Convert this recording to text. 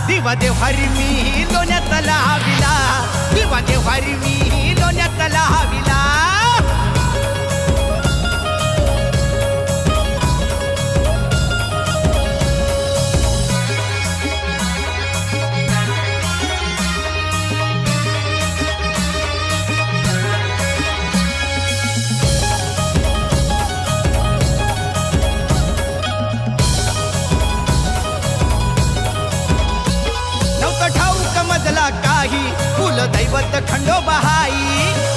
दिवा देव्हारी मी लोण्यात लाविला, दिवा देव्हारी मी लोण्यात लाविला. ठाऊक मजला काही कुल दैवत खंडोबा हाई.